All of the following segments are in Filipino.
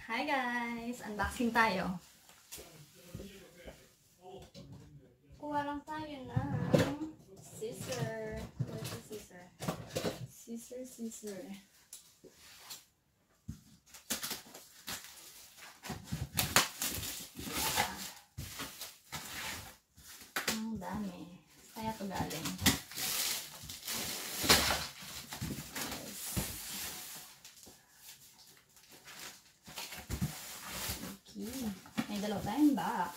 Hi guys! Unboxing tayo. Kuha lang tayo ng scissor. Where's the scissor? Scissor. Ang dami. Kaya ito galing. May dalawa tayong box.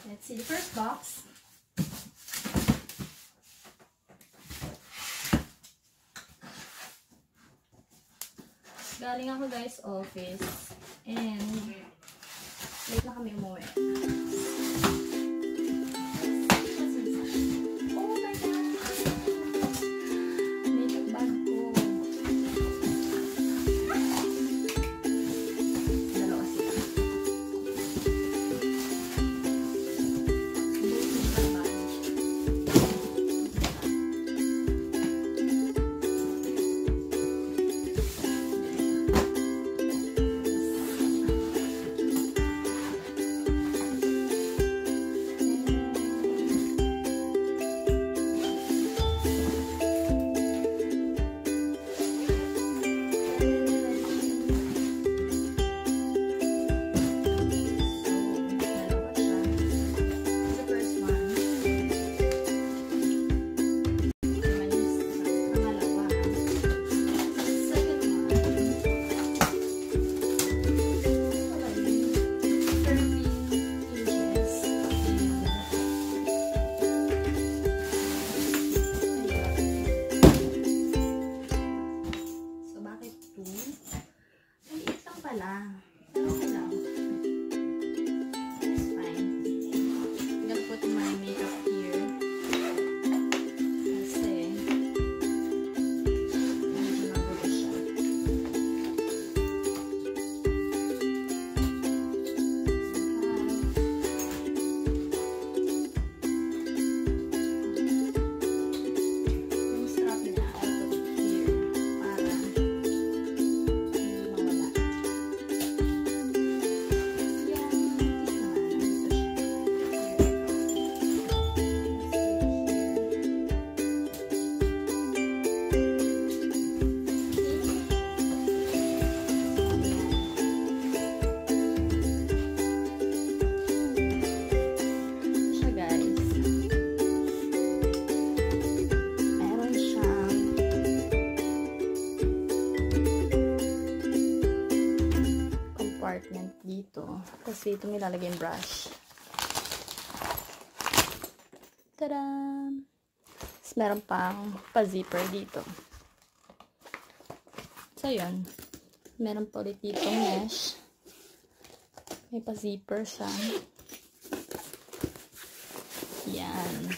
Let's see the first box. Galing ako guys office and late na kami umuwi. Dito. Kasi ito nilalagay yung brush. Tada! Tapos meron pang pa-zipper dito. So, yun. Meron pa ulit dito mesh. May pa-zipper siya. Yan.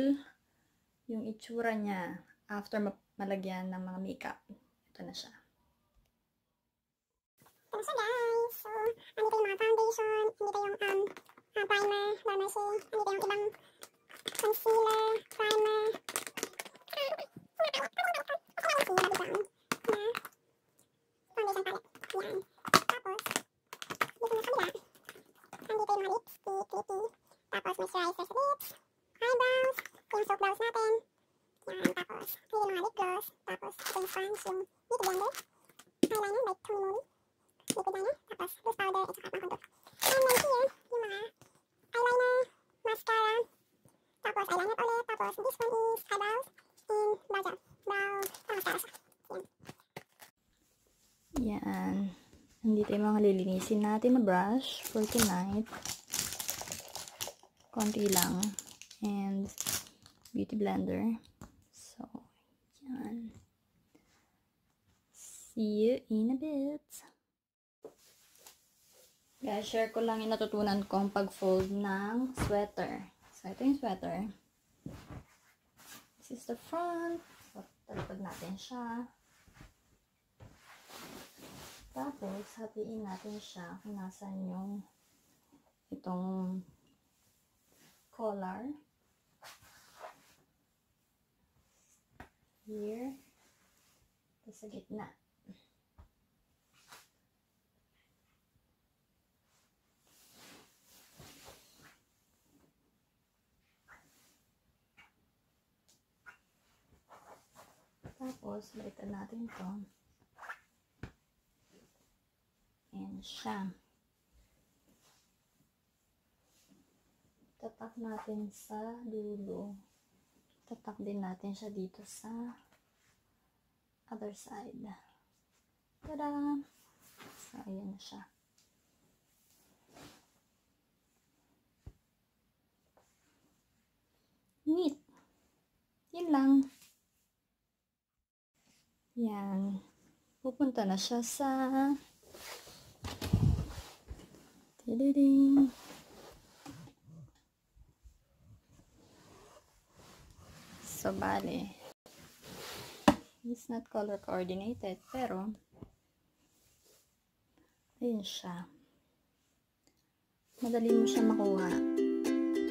full yung itsura niya after malagyan ng mga makeup. Ito na siya. Ito na siya guys. So, andito yung mga foundation, andito yung primer, normal shade, andito yung ibang concealer, primer, foundation palette. Yan. Tapos, dito na kabila, andito yung mga lipstick, lippy, tapos moisturizer sa lips, eyebrows, yung soap brows natin. Yan, tapos, ayun yung mga lip gloss, tapos, ito yung sponge, yung beauty blender, eyeliner, like Tumimuri, liquid liner, tapos, loose powder, at saka pang contour. And then here, yung mga eyeliner, mascara, tapos eyeliner ulit, tapos this one is eyebrows, and brow gel, mascara siya. Yan. Nandito yung mga lilinisin natin na brush for tonight. Konti lang. And beauty blender. So, yan. See you in a bit. Guys, share ko lang yung natutunan kong pag-fold ng sweater. So, ito yung sweater. This is the front. So, talipad natin siya. Tapos, hatiin natin siya kung nasan yung itong collar. Here. Tapos sa gitna. Tapos, baliktad natin ito. Ayan siya. Tatak natin sa dulo. Tatak din natin siya dito sa other side. Tada! So, ayan na siya. Neat! Yun lang. Yan. Pupunta na siya sa tididing. So, bale. It's not color coordinated, pero ayun siya. Madali mo siya makuha.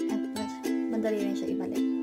At madali rin siya ibalik.